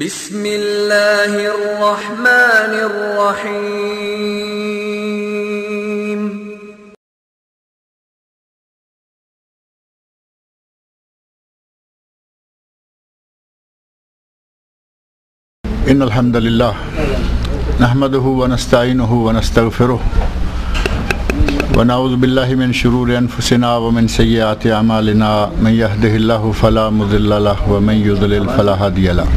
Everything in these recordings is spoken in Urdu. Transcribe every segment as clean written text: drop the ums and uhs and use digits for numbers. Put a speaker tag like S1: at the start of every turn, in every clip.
S1: بسم اللہ الرحمن الرحیم۔
S2: ان الحمد للہ نحمده ونستعینه ونستغفره ونعوذ باللہ من شرور انفسنا ومن سیئات اعمالنا من يهده الله فلا مضل له ومن يضلل فلا هادي له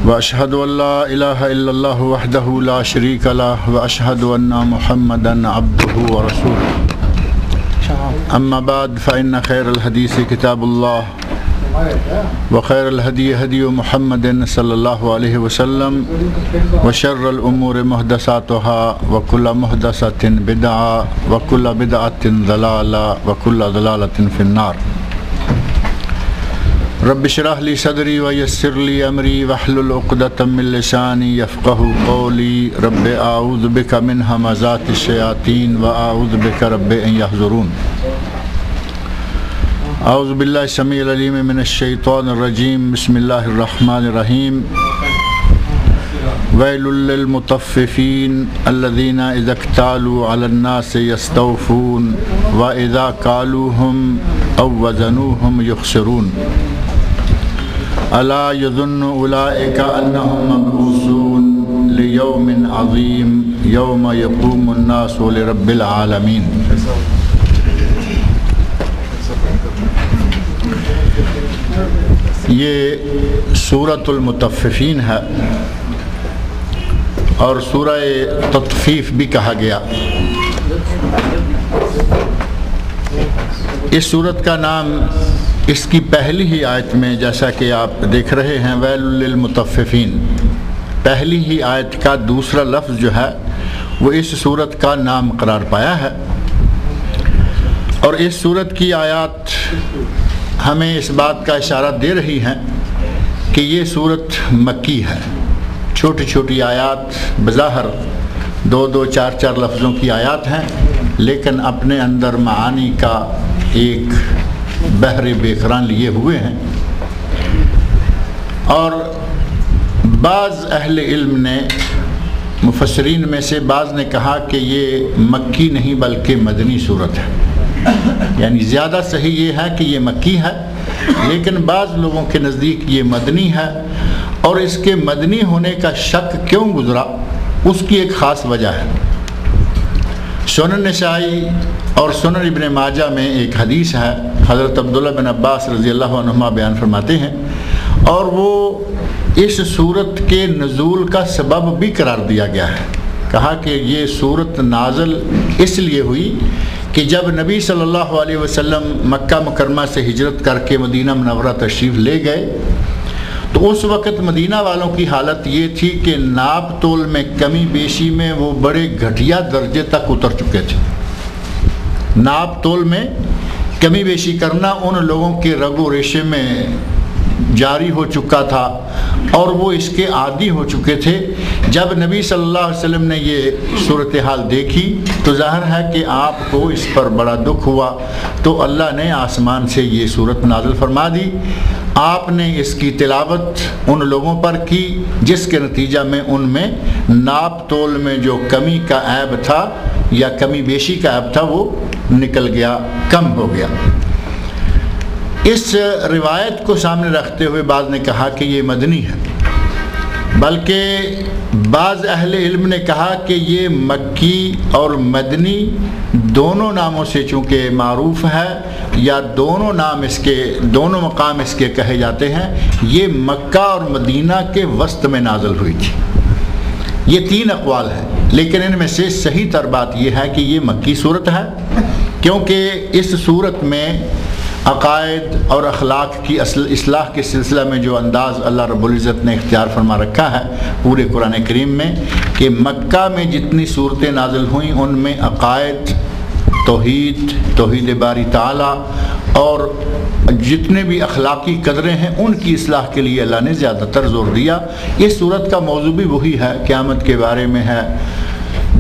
S2: واشهد ان لا اله الا الله وحده لا شريك له واشهد ان محمدا عبده ورسوله اما بعد فان خير الحديث كتاب الله وخير الهدي هدي محمد صلى الله عليه وسلم وشر الأمور محدثاتها وكل محدثة بدعة وكل بدعة ضلالة وكل ضلالة في النار۔ رب اشرح لي صدري ويسر لي أمري واحلل عقدة من لساني يفقهوا قولي رب أعوذ بك من همزات الشياطين وأعوذ بك رب أن يحضرون۔ اعوذ باللہ السمیع العلیم من الشیطان الرجیم، بسم اللہ الرحمن الرحیم۔ ویل للمطففین الذین اذا اکتالوا علی الناس یستوفون واذا کالوہم او وزنوہم یخسرون۔ الا یظن اولئک انہم مبعوثون لیوم عظیم یوم یقوم الناس لرب العالمین۔ یہ سورۃ المطففین ہے اور سورہ تطفیف بھی کہا گیا۔ اس سورت کا نام اس کی پہلی ہی آیت میں، جیسا کہ آپ دیکھ رہے ہیں، ویل للمطففین، پہلی ہی آیت کا دوسرا لفظ جو ہے وہ اس سورت کا نام قرار پایا ہے۔ اور اس سورت کی آیات ہمیں اس بات کا اشارہ دے رہی ہیں کہ یہ سورت مکی ہے۔ چھوٹی چھوٹی آیات، بظاہر دو دو چار چار لفظوں کی آیات ہیں، لیکن اپنے اندر معانی کا ایک بحر بے کران لیے ہوئے ہیں۔ اور بعض اہل علم نے، مفسرین میں سے بعض نے کہا کہ یہ مکی نہیں بلکہ مدنی سورت ہے، یعنی زیادہ صحیح یہ ہے کہ یہ مکی ہے، لیکن بعض لوگوں کے نزدیک یہ مدنی ہے۔ اور اس کے مدنی ہونے کا شک کیوں گزرا، اس کی ایک خاص وجہ ہے۔ سنن نسائی اور سنن ابن ماجہ میں ایک حدیث ہے، حضرت عبداللہ بن عباس رضی اللہ عنہما بیان فرماتے ہیں، اور وہ اس سورت کے نزول کا سبب بھی قرار دیا گیا ہے۔ کہا کہ یہ سورت نازل اس لیے ہوئی کہ جب نبی صلی اللہ علیہ وسلم مکہ مکرمہ سے ہجرت کر کے مدینہ منورہ تشریف لے گئے تو اس وقت مدینہ والوں کی حالت یہ تھی کہ ناپ تول میں کمی بیشی میں وہ بڑے گھٹیا درجے تک اتر چکے تھے۔ ناپ تول میں کمی بیشی کرنا ان لوگوں کے رگ و ریشے میں جاری ہو چکا تھا اور وہ اس کے عادی ہو چکے تھے۔ جب نبی صلی اللہ علیہ وسلم نے یہ صورتحال دیکھی تو ظاہر ہے کہ آپ کو اس پر بڑا دکھ ہوا، تو اللہ نے آسمان سے یہ صورت نازل فرما دی۔ آپ نے اس کی تلاوت ان لوگوں پر کی جس کے نتیجہ میں ان میں ناپ تول میں جو کمی کا عیب تھا یا کمی بیشی کا عیب تھا وہ نکل گیا، کم ہو گیا۔ اس روایت کو سامنے رکھتے ہوئے بعض نے کہا کہ یہ مدنی ہے، بلکہ بعض اہل علم نے کہا کہ یہ مکی اور مدنی دونوں ناموں سے چونکہ معروف ہے، یا دونوں نام اس کے، دونوں مقام اس کے کہے جاتے ہیں، یہ مکہ اور مدینہ کے وسط میں نازل ہوئی تھی۔ یہ تین اقوال ہیں، لیکن ان میں سے صحیح تر بات یہ ہے کہ یہ مکی صورت ہے، کیونکہ اس صورت میں عقائد اور اخلاق کی اصلاح کے سلسلہ میں جو انداز اللہ رب العزت نے اختیار فرما رکھا ہے پورے قرآن کریم میں، کہ مکہ میں جتنی صورتیں نازل ہوئیں ان میں عقائد، توحید باری تعالیٰ اور جتنے بھی اخلاقی قدریں ہیں ان کی اصلاح کے لیے اللہ نے زیادہ تر زور دیا۔ اس صورت کا موضوع بھی وہی ہے، قیامت کے بارے میں ہے،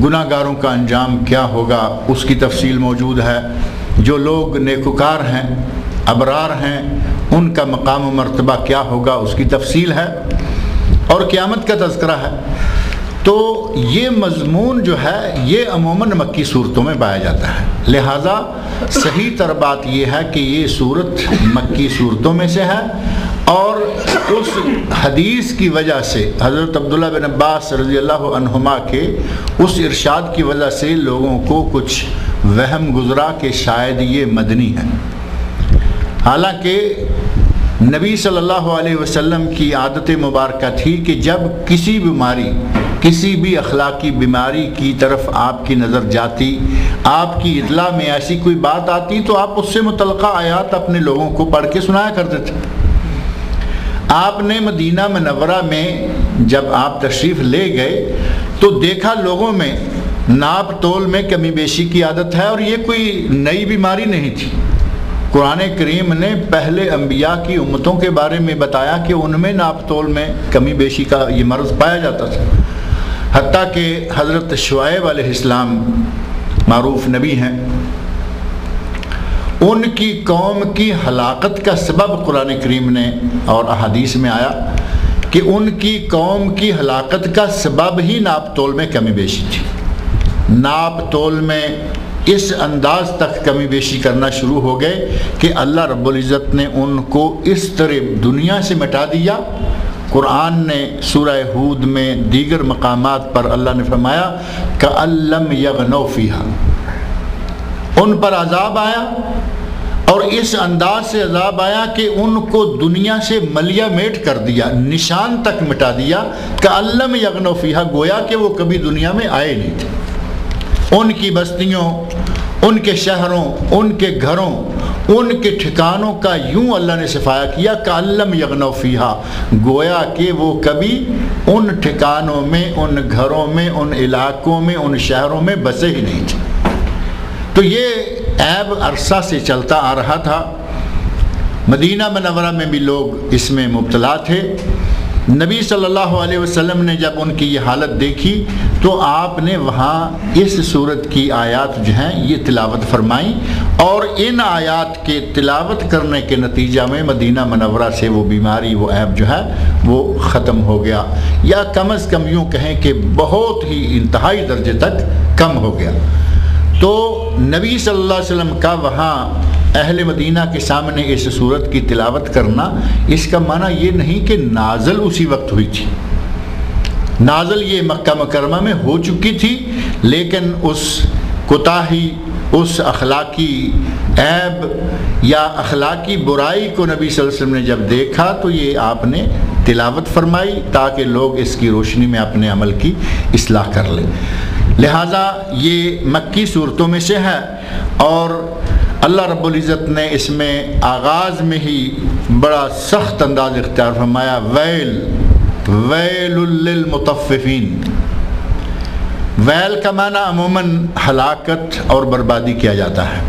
S2: گناہ گاروں کا انجام کیا ہوگا اس کی تفصیل موجود ہے۔ جو لوگ نیکوکار ہیں، ابرار ہیں، ان کا مقام و مرتبہ کیا ہوگا اس کی تفصیل ہے اور قیامت کا تذکرہ ہے۔ تو یہ مضمون جو ہے یہ عموماً مکی صورتوں میں پایا جاتا ہے، لہٰذا صحیح تر بات یہ ہے کہ یہ صورت مکی صورتوں میں سے ہے، اور اس حدیث کی وجہ سے حضرت عبداللہ بن عباس رضی اللہ عنہما کے اس ارشاد کی وجہ سے لوگوں کو کچھ وہم گزرا کہ شاید یہ مدنی ہے، حالانکہ نبی صلی اللہ علیہ وسلم کی عادت مبارکہ تھی کہ جب کسی بیماری، کسی بھی اخلاقی بیماری کی طرف آپ کی نظر جاتی، آپ کی اطلاع میں ایسی کوئی بات آتی تو آپ اس سے متعلقہ آیات اپنے لوگوں کو پڑھ کے سنایا کرتے تھے۔ آپ نے مدینہ منورہ میں جب آپ تشریف لے گئے تو دیکھا لوگوں میں ناپ تول میں کمی بیشی کی عادت ہے، اور یہ کوئی نئی بیماری نہیں تھی۔ قرآن کریم نے پہلے انبیاء کی امتوں کے بارے میں بتایا کہ ان میں ناپ تول میں کمی بیشی کا یہ مرض پایا جاتا تھا، حتیٰ کہ حضرت شعیب علیہ السلام معروف نبی ہیں، ان کی قوم کی ہلاکت کا سبب قرآن کریم نے اور احادیث میں آیا کہ ان کی قوم کی ہلاکت کا سبب ہی ناپ تول میں کمی بیشی تھی۔ ناپ تول میں اس انداز تک کمی بیشی کرنا شروع ہو گئے کہ اللہ رب العزت نے ان کو اس طرح دنیا سے مٹا دیا۔ قرآن نے سورہ ہود میں دیگر مقامات پر اللہ نے فرمایا کأن لم یغنوا فیہا، ان پر عذاب آیا، اور اس انداز سے عذاب آیا کہ ان کو دنیا سے ملیہ میٹ کر دیا، نشان تک مٹا دیا، کأن لم یغنوا فیہا، گویا کہ وہ کبھی دنیا میں آئے نہیں تھے۔ ان کی بستیوں، ان کے شہروں، ان کے گھروں، ان کے ٹھکانوں کا یوں اللہ نے صفایا کیا کأن لم یغنوا فیہا، گویا کہ وہ کبھی ان ٹھکانوں میں، ان گھروں میں، ان علاقوں میں، ان شہروں میں بسے ہی نہیں تھے۔ تو یہ عیب عرصہ سے چلتا آ رہا تھا، مدینہ منورہ میں بھی لوگ اس میں مبتلا تھے۔ نبی صلی اللہ علیہ وسلم نے جب ان کی یہ حالت دیکھی تو آپ نے وہاں اس صورت کی آیات جو ہیں یہ تلاوت فرمائیں، اور ان آیات کے تلاوت کرنے کے نتیجہ میں مدینہ منورہ سے وہ بیماری، وہ عیب جو ہے وہ ختم ہو گیا، یا کم از کم یوں کہیں کہ بہت ہی انتہائی درجے تک کم ہو گیا۔ تو نبی صلی اللہ علیہ وسلم کا وہاں اہل مدینہ کے سامنے اس صورت کی تلاوت کرنا، اس کا معنی یہ نہیں کہ نازل اسی وقت ہوئی تھی، نازل یہ مکہ مکرمہ میں ہو چکی تھی، لیکن اس کوتاہی، اس اخلاقی عیب یا اخلاقی برائی کو نبی صلی اللہ علیہ وسلم نے جب دیکھا تو یہ آپ نے تلاوت فرمائی تاکہ لوگ اس کی روشنی میں اپنے عمل کی اصلاح کر لیں۔ لہٰذا یہ مکی صورتوں میں سے ہے، اور اللہ رب العزت نے اس میں آغاز میں ہی بڑا سخت انداز اختیار فرمایا، ویل للمطففین۔ ویل کا معنی عموماً ہلاکت اور بربادی کیا جاتا ہے،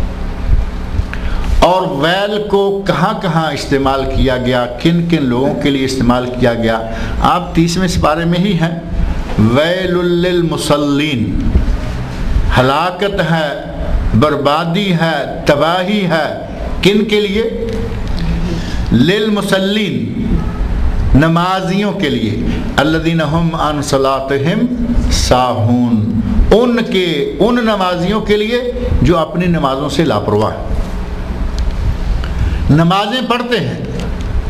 S2: اور ویل کو کہاں کہاں استعمال کیا گیا، کن کن لوگوں کے لیے استعمال کیا گیا، آپ 30ویں سپارے میں ہی ہیں۔ ویل للمصلین، ہلاکت ہے، بربادی ہے، تباہی ہے، کن کے لیے؟ للمصلین، نمازیوں کے لیے، الذین هم عن صلاتهم ساہون، ان نمازیوں کے لیے جو اپنی نمازوں سے لاپرواہ ہیں، نمازیں پڑھتے ہیں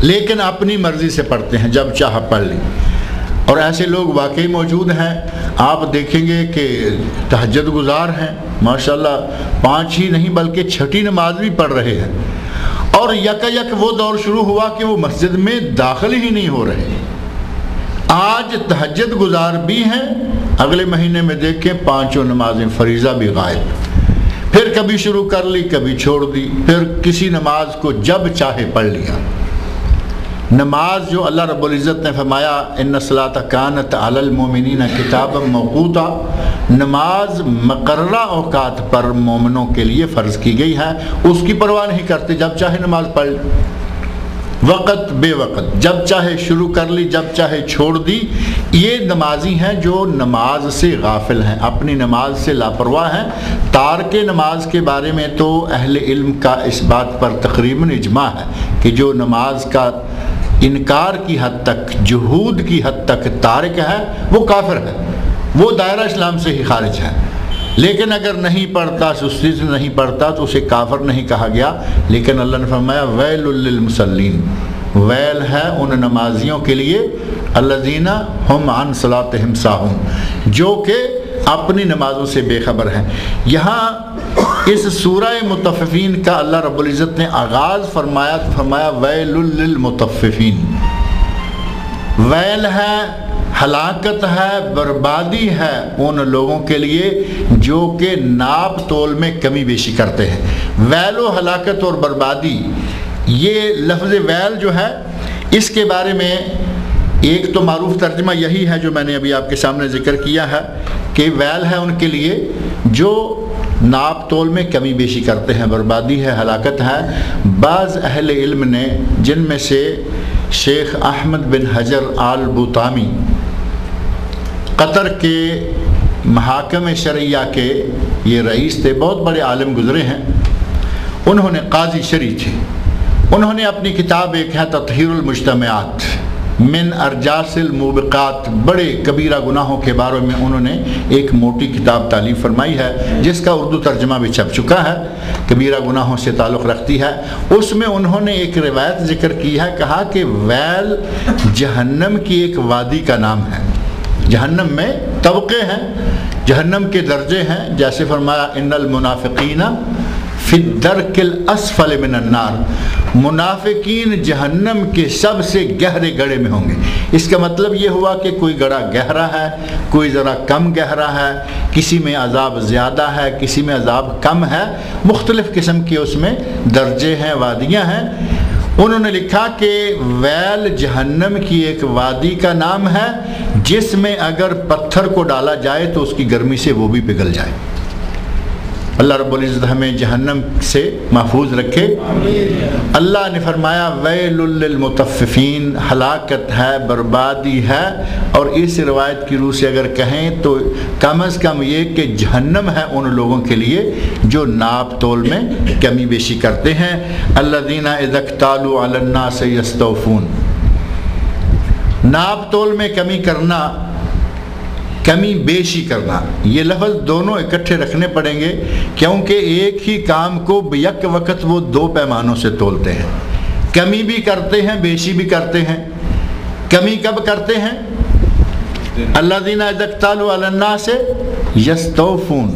S2: لیکن اپنی مرضی سے پڑھتے ہیں، جب چاہ پڑھ لی، اور ایسے لوگ واقعی موجود ہیں۔ آپ دیکھیں گے کہ تہجد گزار ہیں، ماشاءاللہ 5 ہی نہیں بلکہ 6ٹھی نماز بھی پڑھ رہے ہیں، اور یک وہ دور شروع ہوا کہ وہ مسجد میں داخل ہی نہیں ہو رہے۔ آج تہجد گزار بھی ہیں، اگلے مہینے میں دیکھیں 5 نمازیں فریضہ بھی غائب، پھر کبھی شروع کر لی، کبھی چھوڑ دی، پھر کسی نماز کو جب چاہے پڑھ لیا۔ نماز جو اللہ رب العزت نے فرمایا ان الصلاۃ کانت علی المؤمنین کتابا موقوتا، نماز مقررہ اوقات پر مومنوں کے لیے فرض کی گئی ہے، اس کی پرواہ نہیں کرتے، جب چاہے نماز پڑھ لیں۔ وقت بے وقت، جب چاہے شروع کر لی جب چاہے چھوڑ دی. یہ نمازی ہیں جو نماز سے غافل ہیں، اپنی نماز سے لاپرواہ ہیں. تارک نماز کے بارے میں تو اہل علم کا اس بات پر تقریباً اجماع ہے کہ جو نماز کا انکار کی حد تک، جہود کی حد تک تارک ہے وہ کافر ہے، وہ دائرہ اسلام سے ہی خارج ہے. لیکن اگر نہیں پڑھتا، سستی سے نہیں پڑھتا تو اسے کافر نہیں کہا گیا. لیکن اللہ نے فرمایا ویل للمصلین، ویل ہے ان نمازیوں کے لیے الذین هم عن صلاتهم ساہون، جو کہ اپنی نمازوں سے بے خبر ہیں. یہاں اس سورہ مطففین کا اللہ رب العزت نے آغاز فرمایا ویل للمطففین. ویل ہے، ہلاکت ہے، بربادی ہے ان لوگوں کے لیے جو کہ ناپ تول میں کمی بیشی کرتے ہیں. ویل و ہلاکت اور بربادی، یہ لفظ ویل جو ہے اس کے بارے میں ایک تو معروف ترجمہ یہی ہے جو میں نے ابھی آپ کے سامنے ذکر کیا ہے کہ ویل ہے ان کے لیے جو ناپ تول میں کمی بیشی کرتے ہیں، بربادی ہے، ہلاکت ہے. بعض اہل علم نے، جن میں سے شیخ احمد بن حجر آل بوتامی قطر کے محاکم شرعیہ کے یہ رئیس تھے، بہت بڑے عالم گزرے ہیں. انہوں نے قاضی شرعی تھے. انہوں نے اپنی کتاب ایک ہے تطہیر المجتمعات من ارجاس الموبقات، بڑے کبیرہ گناہوں کے بارے میں انہوں نے ایک موٹی کتاب تالیف فرمائی ہے جس کا اردو ترجمہ بھی چھپ چکا ہے، کبیرہ گناہوں سے تعلق رکھتی ہے. اس میں انہوں نے ایک روایت ذکر کی ہے، کہا کہ ویل جہنم کی ایک وادی کا نام ہے. جہنم میں طبقے ہیں، جہنم کے درجے ہیں. جیسے فرمایا ان المنافقین فی الدرک الاسفل من النار، منافقین جہنم کے سب سے گہرے گڑھے میں ہوں گے. اس کا مطلب یہ ہوا کہ کوئی گڑھا گہرا ہے، کوئی ذرا کم گہرا ہے، کسی میں عذاب زیادہ ہے، کسی میں عذاب کم ہے، مختلف قسم کے اس میں درجے ہیں، وادیاں ہیں. انہوں نے لکھا کہ ویل جہنم کی ایک وادی کا نام ہے جس میں اگر پتھر کو ڈالا جائے تو اس کی گرمی سے وہ بھی پگھل جائے. اللہ رب العزت ہمیں جہنم سے محفوظ رکھے. اللہ نے فرمایا ویل للمطففین، ہلاکت ہے، بربادی ہے. اور اس روایت کی روح سے اگر کہیں تو کم از کم یہ کہ جہنم ہے ان لوگوں کے لیے جو ناپ تول میں کمی بیشی کرتے ہیں. الذین اذا اکتالوا علی الناس یستوفون، ناپ تول میں کمی کرنا، کمی بیشی کرنا، یہ لفظ دونوں اکٹھے رکھنے پڑیں گے کیونکہ ایک ہی کام کو بیک وقت وہ دو پیمانوں سے تولتے ہیں. کمی بھی کرتے ہیں، بیشی بھی کرتے ہیں. کمی کب کرتے ہیں؟ الذین اذا اکتالوا علی الناس یستوفون،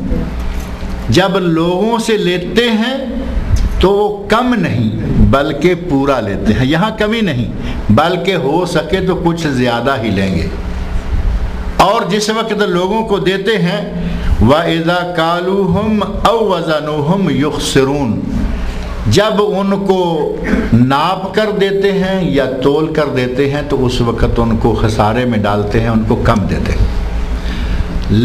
S2: جب لوگوں سے لیتے ہیں تو وہ کم نہیں بلکہ پورا لیتے ہیں. یہاں کمی نہیں بلکہ ہو سکے تو کچھ زیادہ ہی لیں گے. اور جس وقت لوگوں کو دیتے ہیں وَإِذَا كَالُوهُمْ أَوْ وَزَنُوهُمْ يُخْسِرُونَ، جب ان کو ناپ کر دیتے ہیں یا تول کر دیتے ہیں تو اس وقت ان کو خسارے میں ڈالتے ہیں، ان کو کم دیتے ہیں.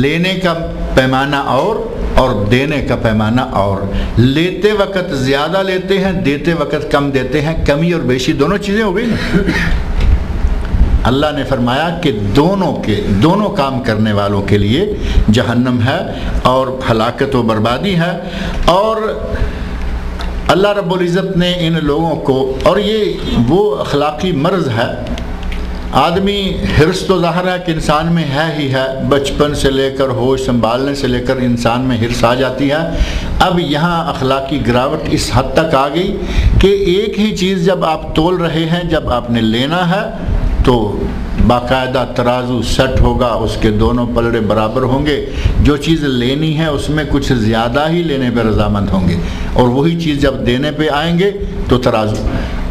S2: لینے کا پیمانہ اور دینے کا پیمانہ اور. لیتے وقت زیادہ لیتے ہیں، دیتے وقت کم دیتے ہیں. کمی اور بیشی دونوں چیزیں ہو گئی نا. اللہ نے فرمایا کہ دونوں کام کرنے والوں کے لیے جہنم ہے اور ہلاکت و بربادی ہے. اور اللہ رب العزت نے ان لوگوں کو، اور یہ وہ اخلاقی مرض ہے، آدمی حرص تو ظاہر ہے کہ انسان میں ہے ہی ہے، بچپن سے لے کر ہوش سنبھالنے سے لے کر انسان میں حرص آ جاتی ہے. اب یہاں اخلاقی گراوٹ اس حد تک آ گئی کہ ایک ہی چیز جب آپ تول رہے ہیں، جب آپ نے لینا ہے تو باقاعدہ ترازو سیٹ ہوگا، اس کے دونوں پلڑے برابر ہوں گے. جو چیز لینی ہے اس میں کچھ زیادہ ہی لینے پہ رضامند ہوں گے، اور وہی چیز جب دینے پہ آئیں گے تو ترازو.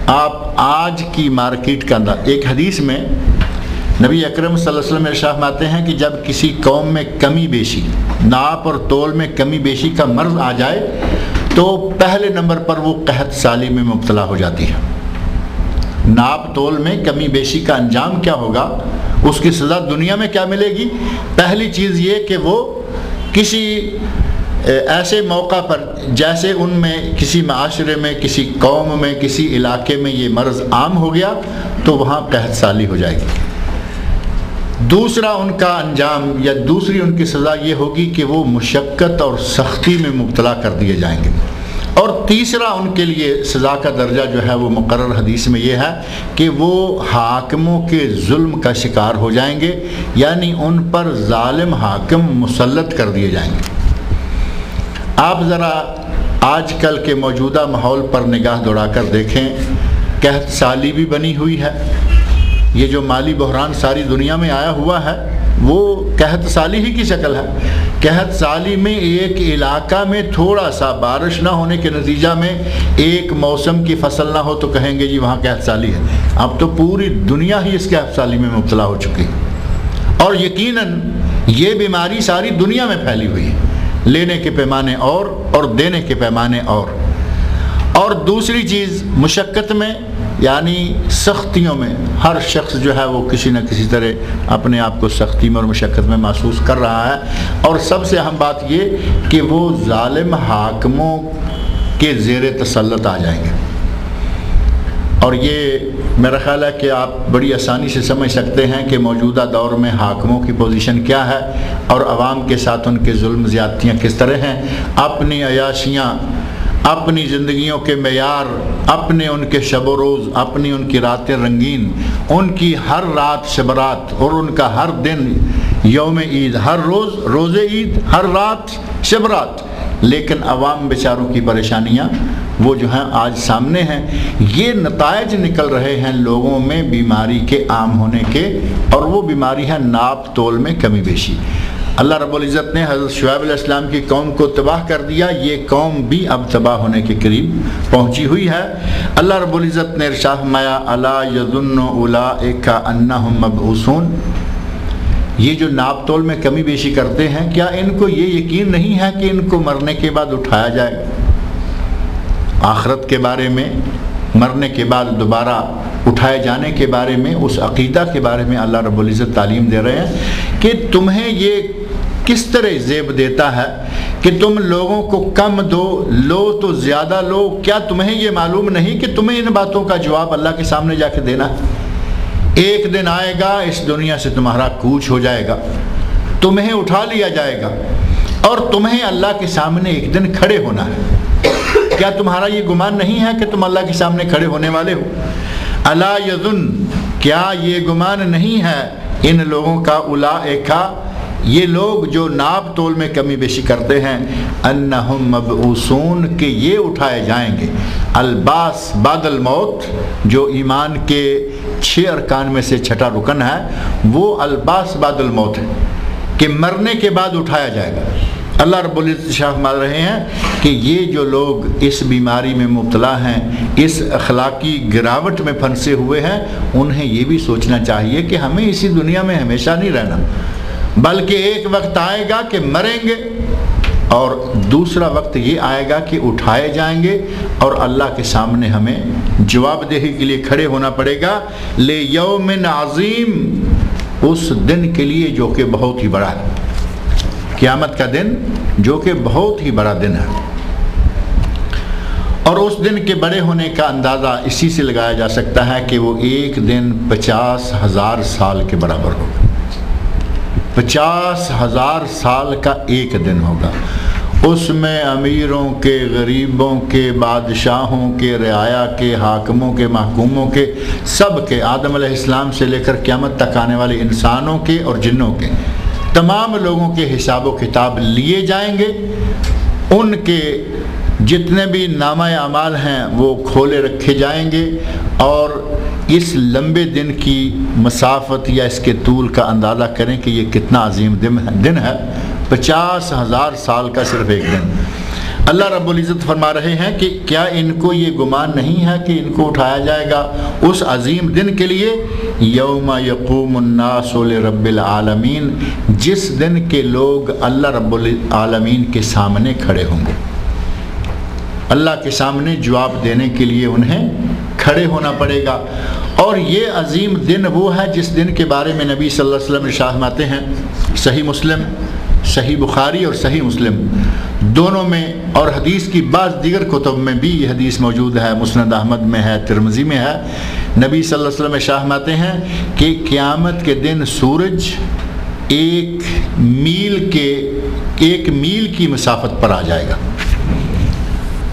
S2: آپ آج کی مارکیٹ کا انداز، ایک حدیث میں نبی اکرم صلی اللہ علیہ وسلم ارشاد فرماتے ہیں کہ جب کسی قوم میں کمی بیشی، ناپ اور تول میں کمی بیشی کا مرض آ جائے تو پہلے نمبر پر وہ قحط سالی میں مبتلا ہو جاتی ہے. ناپ تول میں کمی بیشی کا انجام کیا ہوگا، اس کی سزا دنیا میں کیا ملے گی؟ پہلی چیز یہ کہ وہ کسی ایسے موقع پر جیسے ان میں کسی معاشرے میں، کسی قوم میں، کسی علاقے میں یہ مرض عام ہو گیا تو وہاں قحط سالی ہو جائے گی۔ دوسرا ان کا انجام یا دوسری ان کی سزا یہ ہوگی کہ وہ مشقت اور سختی میں مبتلا کر دیے جائیں گے۔ اور تیسرا ان کے لیے سزا کا درجہ جو ہے وہ مقرر حدیث میں یہ ہے کہ وہ حاکموں کے ظلم کا شکار ہو جائیں گے، یعنی ان پر ظالم حاکم مسلط کر دیے جائیں گے۔ آپ ذرا آج کل کے موجودہ ماحول پر نگاہ دوڑا کر دیکھیں، قحط سالی بھی بنی ہوئی ہے۔ یہ جو مالی بحران ساری دنیا میں آیا ہوا ہے وہ قحط سالی ہی کی شکل ہے۔ قحط سالی میں ایک علاقہ میں تھوڑا سا بارش نہ ہونے کے نتیجہ میں ایک موسم کی فصل نہ ہو تو کہیں گے جی وہاں قحط سالی ہے۔ اب تو پوری دنیا ہی اس قحط سالی میں مبتلا ہو چکی ہے، اور یقیناً یہ بیماری ساری دنیا میں پھیلی ہوئی ہے، لینے کے پیمانے اور دینے کے پیمانے اور دوسری چیز مشقت میں، یعنی سختیوں میں ہر شخص جو ہے وہ کسی نہ کسی طرح اپنے آپ کو سختی میں اور مشقت میں محسوس کر رہا ہے۔ اور سب سے اہم بات یہ کہ وہ ظالم حاکموں کے زیر تسلط آ جائیں گے۔ اور یہ میرا خیال ہے کہ آپ بڑی آسانی سے سمجھ سکتے ہیں کہ موجودہ دور میں حاکموں کی پوزیشن کیا ہے اور عوام کے ساتھ ان کے ظلم زیادتیاں کس طرح ہیں۔ اپنی عیاشیاں، اپنی زندگیوں کے معیار، اپنے ان کے شب و روز، اپنی ان کی راتیں رنگین، ان کی ہر رات شب رات اور ان کا ہر دن یوم عید، ہر روز روز عید، ہر رات شب رات، لیکن عوام بیچاروں کی پریشانیاں وہ جو ہیں آج سامنے ہیں۔ یہ نتائج نکل رہے ہیں لوگوں میں بیماری کے عام ہونے کے، اور وہ بیماری ہے ناپ تول میں کمی بیشی۔ اللہ رب العزت نے حضرت شعیب علیہ السلام کی قوم کو تباہ کر دیا، یہ قوم بھی اب تباہ ہونے کے قریب پہنچی ہوئی ہے۔ اللہ رب العزت نے ارشاد فرمایا الا یظن اولئک انہم مبعوثون، یہ جو ناپ تول میں کمی بیشی کرتے ہیں کیا ان کو یہ یقین نہیں ہے کہ ان کو مرنے کے بعد اٹھایا جائے گا؟ آخرت کے بارے میں، مرنے کے بعد دوبارہ اٹھائے جانے کے بارے میں، اس عقیدہ کے بارے میں اللہ رب العزت تعلیم دے رہے ہیں کہ تمہیں یہ کس طرح زیب دیتا ہے کہ تم لوگوں کو کم دو، لو تو زیادہ لو۔ کیا تمہیں یہ معلوم نہیں کہ تمہیں ان باتوں کا جواب اللہ کے سامنے جا کے دینا ہے؟ ایک دن آئے گا اس دنیا سے تمہارا کوچ ہو جائے گا، تمہیں اٹھا لیا جائے گا، اور تمہیں اللہ کے سامنے ایک دن کھڑے ہونا ہے۔ کیا تمہارا یہ گمان نہیں ہے کہ تم اللہ کے سامنے کھڑے ہونے والے ہو؟ الا یظن، کیا یہ گمان نہیں ہے ان لوگوں کا، اولئک، یہ لوگ جو ناپ تول میں کمی بیشی کرتے ہیں، انہم مبعوثون، کہ یہ اٹھائے جائیں گے۔ الباس بعد الموت، جو ایمان کے 6 ارکان میں سے 6واں رکن ہے، وہ الباس بعد الموت ہے کہ مرنے کے بعد اٹھایا جائے گا۔ اللہ رب العزت شاہ مال رہے ہیں کہ یہ جو لوگ اس بیماری میں مبتلا ہیں، اس اخلاقی گراوٹ میں پھنسے ہوئے ہیں، انہیں یہ بھی سوچنا چاہیے کہ ہمیں اسی دنیا میں ہمیشہ نہیں رہنا، بلکہ ایک وقت آئے گا کہ مریں گے، اور دوسرا وقت یہ آئے گا کہ اٹھائے جائیں گے اور اللہ کے سامنے ہمیں جواب دہی کے لیے کھڑے ہونا پڑے گا۔ لیوم عظیم، اس دن کے لیے جو کہ بہت ہی بڑا ہے، قیامت کا دن جو کہ بہت ہی بڑا دن ہے۔ اور اس دن کے بڑے ہونے کا اندازہ اسی سے لگایا جا سکتا ہے کہ وہ ایک دن 50,000 سال کے برابر ہوگا۔ 50,000 سال کا ایک دن ہوگا۔ اس میں امیروں کے، غریبوں کے، بادشاہوں کے، رعایا کے، حاکموں کے، محکوموں کے، سب کے، آدم علیہ السلام سے لے کر قیامت تک آنے والے انسانوں کے اور جنوں کے، تمام لوگوں کے حساب و کتاب لیے جائیں گے۔ ان کے جتنے بھی نامہ اعمال ہیں وہ کھولے رکھے جائیں گے، اور اس لمبے دن کی مسافت یا اس کے طول کا اندازہ کریں کہ یہ کتنا عظیم دن ہے۔ 50,000 سال کا صرف ایک دن۔ اللہ رب العزت فرما رہے ہیں کہ کیا ان کو یہ گمان نہیں ہے کہ ان کو اٹھایا جائے گا اس عظیم دن کے لیے، یوم یقوم الناس لرب العالمین، جس دن کے لوگ اللہ رب العالمین کے سامنے کھڑے ہوں گے۔ اللہ کے سامنے جواب دینے کے لیے انہیں کھڑے ہونا پڑے گا۔ اور یہ عظیم دن وہ ہے جس دن کے بارے میں نبی صلی اللہ علیہ وسلم ارشاد فرماتے ہیں، صحیح مسلم، صحیح بخاری اور صحیح مسلم دونوں میں، اور حدیث کی بعض دیگر کتب میں بھی یہ حدیث موجود ہے، مسند احمد میں ہے، ترمذی میں ہے، نبی صلی اللہ علیہ وسلم ارشاد فرماتے ہیں کہ قیامت کے دن سورج ایک میل کی مسافت پر آ جائے گا۔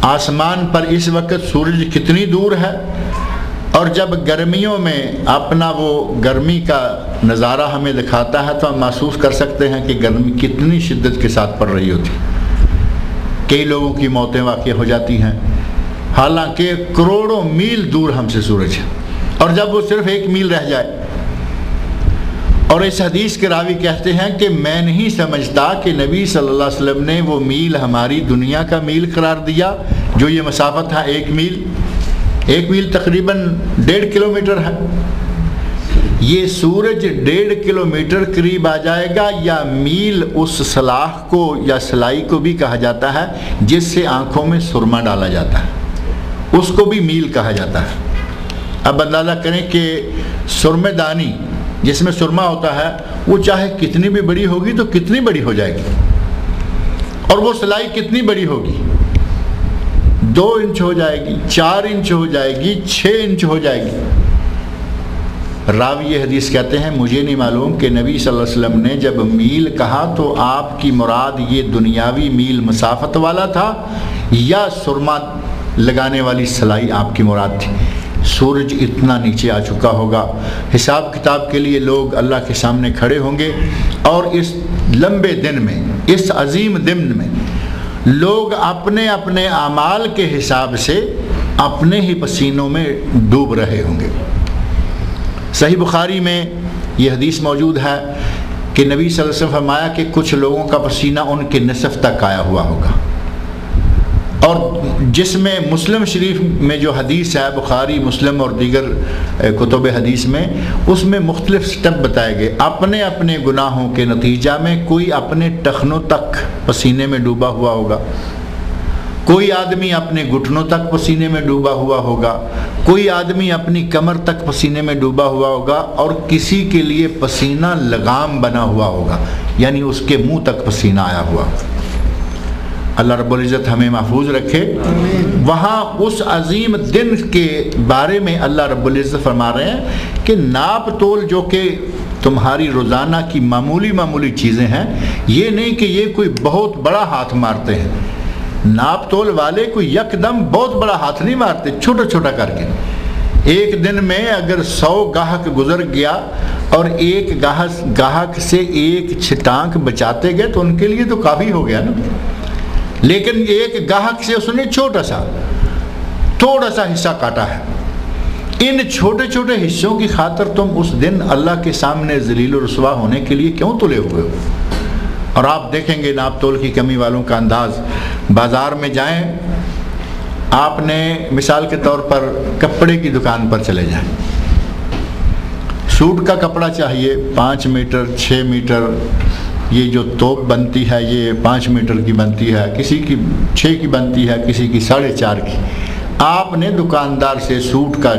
S2: آسمان پر اس وقت سورج کتنی دور ہے، اور جب گرمیوں میں اپنا وہ گرمی کا نظارہ ہمیں دکھاتا ہے تو ہم محسوس کر سکتے ہیں کہ گرمی کتنی شدت کے ساتھ پڑ رہی ہوتی۔ کئی لوگوں کی موتیں واقع ہو جاتی ہیں، حالانکہ کروڑوں میل دور ہم سے سورج ہے، اور جب وہ صرف 1 میل رہ جائے، اور اس حدیث کے راوی کہتے ہیں کہ میں نہیں سمجھتا کہ نبی صلی اللہ علیہ وسلم نے وہ میل ہماری دنیا کا میل قرار دیا جو یہ مسافت ہے 1 میل۔ 1 میل تقریباً 1.5 کلومیٹر ہے۔ یہ سورج 1.5 کلومیٹر قریب آ جائے گا، یا میل اس سلاخ کو یا سلائی کو بھی کہا جاتا ہے جس سے آنکھوں میں سرما ڈالا جاتا ہے، اس کو بھی میل کہا جاتا ہے۔ اب اندازہ کریں کہ سرمے دانی جس میں سرما ہوتا ہے وہ چاہے کتنی بھی بڑی ہوگی تو کتنی بڑی ہو جائے گی، اور وہ سلائی کتنی بڑی ہوگی، 2 انچ ہو جائے گی، 4 انچ ہو جائے گی، 6 انچ ہو جائے گی۔ راوی یہ حدیث کہتے ہیں مجھے نہیں معلوم کہ نبی صلی اللہ علیہ وسلم نے جب میل کہا تو آپ کی مراد یہ دنیاوی میل مسافت والا تھا یا سرما لگانے والی سلائی آپ کی مراد تھی۔ سورج اتنا نیچے آ چکا ہوگا، حساب کتاب کے لیے لوگ اللہ کے سامنے کھڑے ہوں گے، اور اس لمبے دن میں، اس عظیم دن میں لوگ اپنے اپنے اعمال کے حساب سے اپنے ہی پسینوں میں ڈوب رہے ہوں گے۔ صحیح بخاری میں یہ حدیث موجود ہے کہ نبی صلی اللہ علیہ وسلم فرمایا کہ کچھ لوگوں کا پسینہ ان کے نصف تک آیا ہوا ہوگا، اور جس میں مسلم شریف میں جو حدیث ہے، بخاری مسلم اور دیگر کتب حدیث میں، اس میں مختلف سٹیپ بتائے گئے۔ اپنے اپنے گناہوں کے نتیجہ میں کوئی اپنے ٹخنوں تک پسینے میں ڈوبا ہوا ہوگا، کوئی آدمی اپنے گھٹنوں تک پسینے میں ڈوبا ہوا ہوگا، کوئی آدمی اپنی کمر تک پسینے میں ڈوبا ہوا ہوگا، اور کسی کے لیے پسینہ لگام بنا ہوا ہوگا، یعنی اس کے منہ تک پسینہ آیا ہوا۔ اللہ رب العزت ہمیں محفوظ رکھے۔ وہاں اس عظیم دن کے بارے میں اللہ رب العزت فرما رہے ہیں کہ ناپ تول جو کہ تمہاری روزانہ کی معمولی چیزیں ہیں، یہ نہیں کہ یہ کوئی بہت بڑا ہاتھ مارتے ہیں۔ ناپ تول والے کوئی یکدم بہت بڑا ہاتھ نہیں مارتے، چھوٹا چھوٹا کر کے۔ ایک دن میں اگر 100 گاہک گزر گیا اور ایک گاہک سے ایک چھٹانک بچاتے گئے تو ان کے لیے تو کافی ہو گیا نا، لیکن ایک گاہک سے اس نے تھوڑا سا حصہ کاٹا ہے۔ ان چھوٹے چھوٹے حصوں کی خاطر تم اس دن اللہ کے سامنے ذلیل و رسوا ہونے کے لیے کیوں تلے ہوئے ہو؟ اور آپ دیکھیں گے ناپ تول کی کمی والوں کا انداز۔ بازار میں جائیں، آپ نے مثال کے طور پر کپڑے کی دکان پر چلے جائیں، سوٹ کا کپڑا چاہیے 5 میٹر 6 میٹر، یہ جو توپ بنتی ہے یہ 5 میٹر کی بنتی ہے، کسی کی 6 کی بنتی ہے، کسی کی 4.5 کی۔ آپ نے دکاندار سے سوٹ کا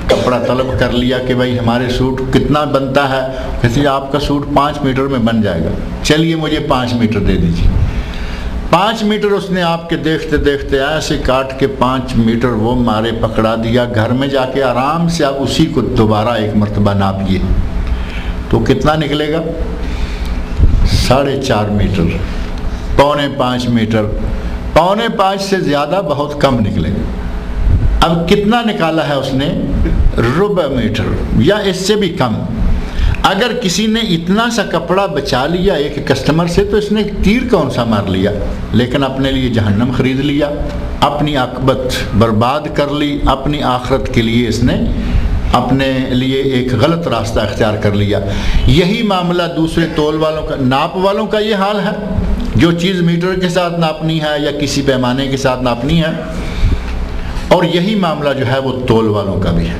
S2: کپڑا طلب کر لیا کہ بھائی ہمارے سوٹ کتنا بنتا ہے، کہتے ہیں آپ کا سوٹ 5 میٹر میں بن جائے گا، چلیے مجھے 5 میٹر دے دیجیے۔ 5 میٹر اس نے آپ کے دیکھتے دیکھتے ایسے کاٹ کے 5 میٹر وہ مارے پکڑا دیا۔ گھر میں جا کے آرام سے آپ اسی کو دوبارہ ایک مرتبہ ناپیے تو کتنا نکلے گا؟ 4.5 میٹر، 4.25 میٹر، 4.25 سے زیادہ بہت کم نکلے گا۔ اب کتنا نکالا ہے اس نے؟ ربع میٹر یا اس سے بھی کم۔ اگر کسی نے اتنا سا کپڑا بچا لیا ایک کسٹمر سے تو اس نے تیر کون سا مار لیا، لیکن اپنے لیے جہنم خرید لیا، اپنی عاقبت برباد کر لی، اپنی آخرت کے لیے اس نے اپنے لیے ایک غلط راستہ اختیار کر لیا۔ یہی معاملہ دوسرے تول والوں کا، ناپ والوں کا یہ حال ہے۔ جو چیز میٹر کے ساتھ ناپنی ہے یا کسی پیمانے کے ساتھ ناپنی ہے، اور یہی معاملہ جو ہے وہ تول والوں کا بھی ہے۔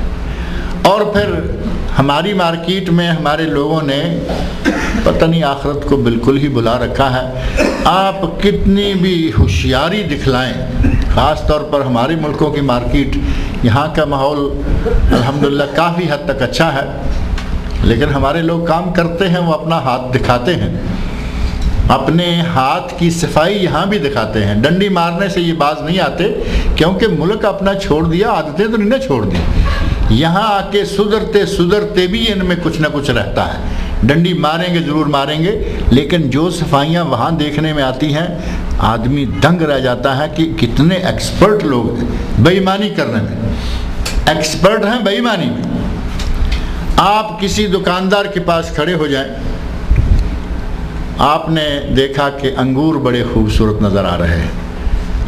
S2: اور پھر ہماری مارکیٹ میں ہمارے لوگوں نے پتہ نہیں آخرت کو بالکل ہی بلا رکھا ہے۔ آپ کتنی بھی ہوشیاری دکھلائیں، خاص طور پر ہمارے ملکوں کی مارکیٹ، یہاں کا ماحول الحمدللہ کافی حد تک اچھا ہے، لیکن ہمارے لوگ کام کرتے ہیں وہ اپنا ہاتھ دکھاتے ہیں۔ اپنے ہاتھ کی صفائی یہاں بھی دکھاتے ہیں. ڈنڈی مارنے سے یہ باز نہیں آتے کیونکہ ملک اپنا چھوڑ دیا, عادتیں تو نہیں چھوڑ دی. یہاں آ کے سدھرتے بھی ان میں کچھ نہ کچھ رہتا ہے. ڈنڈی ماریں گے, ضرور ماریں گے, لیکن جو صفائیاں وہاں دیکھنے میں آتی ہیں آدمی دنگ رہ جاتا ہے کہ کتنے ایکسپرٹ لوگ ہیں بے ایمانی کرنے میں, ایکسپرٹ ہیں بے ایمانی میں. آپ کسی دکاندار کے پاس کھڑے ہو جائیں, آپ نے دیکھا کہ انگور بڑے خوبصورت نظر آ رہے ہیں.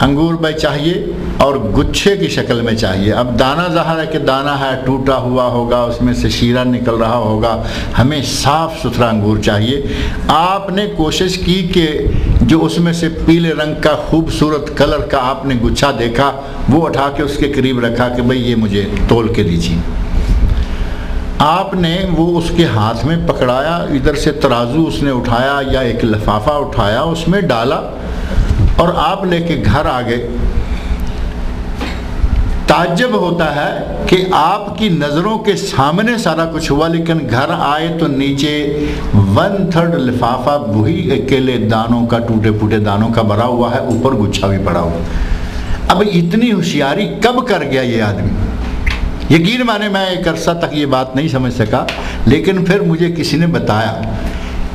S2: انگور بھائی چاہیے اور گچھے کی شکل میں چاہیے. اب دانہ ظاہر ہے کہ دانہ ہے, ٹوٹا ہوا ہوگا, اس میں سے شیرہ نکل رہا ہوگا. ہمیں صاف ستھرا انگور چاہیے. آپ نے کوشش کی کہ جو اس میں سے پیلے رنگ کا خوبصورت کلر کا آپ نے گچھا دیکھا وہ اٹھا کے اس کے قریب رکھا کہ بھئی یہ مجھے تول کے دیجیے. آپ نے وہ اس کے ہاتھ میں پکڑایا, ادھر سے ترازو اس نے اٹھایا یا ایک لفافہ اٹھایا, اس میں ڈالا اور آپ لے کے گھر آ گئے. تعجب ہوتا ہے کہ آپ کی نظروں کے سامنے سارا کچھ ہوا, لیکن گھر آئے تو نیچے 1/3 لفافہ وہی اکیلے دانوں کا, ٹوٹے پھوٹے دانوں کا بھرا ہوا ہے, اوپر گچھا بھی پڑا ہوا. اب اتنی ہوشیاری کب کر گیا یہ آدمی؟ یقین مانے میں ایک عرصہ تک یہ بات نہیں سمجھ سکا, لیکن پھر مجھے کسی نے بتایا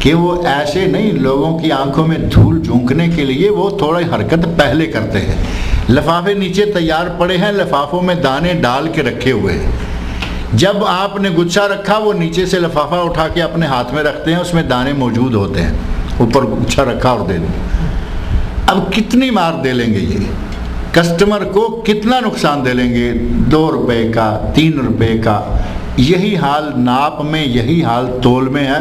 S2: کہ وہ ایسے نہیں, لوگوں کی آنکھوں میں دھول جھونکنے کے لیے وہ تھوڑی حرکت پہلے کرتے ہیں. لفافے نیچے تیار پڑے ہیں, لفافوں میں دانے ڈال کے رکھے ہوئے ہیں. جب آپ نے گچھا رکھا وہ نیچے سے لفافہ اٹھا کے اپنے ہاتھ میں رکھتے ہیں, اس میں دانے موجود ہوتے ہیں, اوپر گچھا رکھا اور دے دیں. اب کتنی مار دے لیں گے یہ کسٹمر کو, کتنا نقصان دے لیں گے؟ 2 روپے کا, 3 روپے کا. یہی حال ناپ میں, یہی حال تول میں ہے.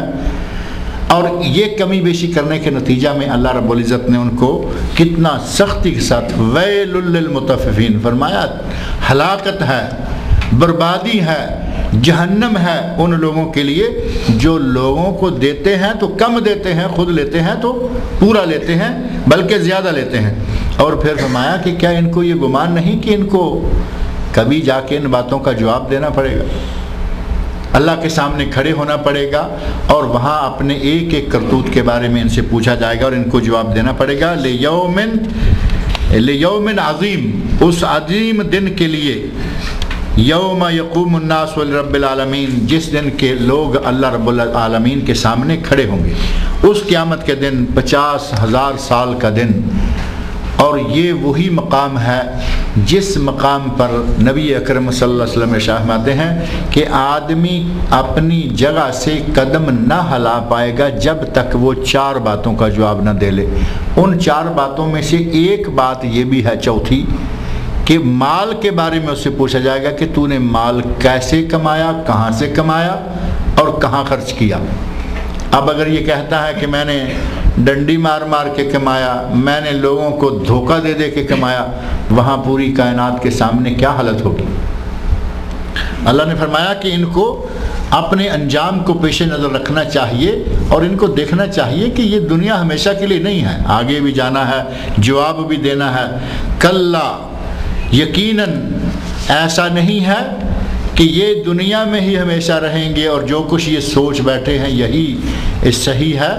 S2: اور یہ کمی بیشی کرنے کے نتیجہ میں اللہ رب العزت نے ان کو کتنا سختی کے ساتھ ویل للمطففین فرمایا. ہلاکت ہے, بربادی ہے, جہنم ہے ان لوگوں کے لیے جو لوگوں کو دیتے ہیں تو کم دیتے ہیں, خود لیتے ہیں تو پورا لیتے ہیں, بلکہ زیادہ لیتے ہیں. اور پھر فرمایا کہ کیا ان کو یہ گمان نہیں کہ ان کو کبھی جا کے ان باتوں کا جواب دینا پڑے گا, اللہ کے سامنے کھڑے ہونا پڑے گا, اور وہاں اپنے ایک ایک کرتوت کے بارے میں ان سے پوچھا جائے گا اور ان کو جواب دینا پڑے گا. لیوم عظیم, اس عظیم دن کے لیے, یوم یقوم الناس لرب العالمین, جس دن کے لوگ اللہ رب العالمین کے سامنے کھڑے ہوں گے. اس قیامت کے دن 50,000 سال کا دن. اور یہ وہی مقام ہے جس مقام پر نبی اکرم صلی اللہ علیہ وسلم ارشاد فرماتے ہیں کہ آدمی اپنی جگہ سے قدم نہ ہلا پائے گا جب تک وہ 4 باتوں کا جواب نہ دے لے. ان 4 باتوں میں سے ایک بات یہ بھی ہے, چوتھی, کہ مال کے بارے میں اس سے پوچھا جائے گا کہ تو نے مال کیسے کمایا, کہاں سے کمایا اور کہاں خرچ کیا. اب اگر یہ کہتا ہے کہ میں نے ڈنڈی مار مار کے کمایا, میں نے لوگوں کو دھوکہ دے دے کے کمایا, وہاں پوری کائنات کے سامنے کیا حالت ہوگی. اللہ نے فرمایا کہ ان کو اپنے انجام کو پیش نظر رکھنا چاہیے اور ان کو دیکھنا چاہیے کہ یہ دنیا ہمیشہ کے لیے نہیں ہے, آگے بھی جانا ہے, جواب بھی دینا ہے. کلا, یقیناً ایسا نہیں ہے کہ یہ دنیا میں ہی ہمیشہ رہیں گے اور جو کچھ یہ سوچ بیٹھے ہیں یہی صحیح ہے,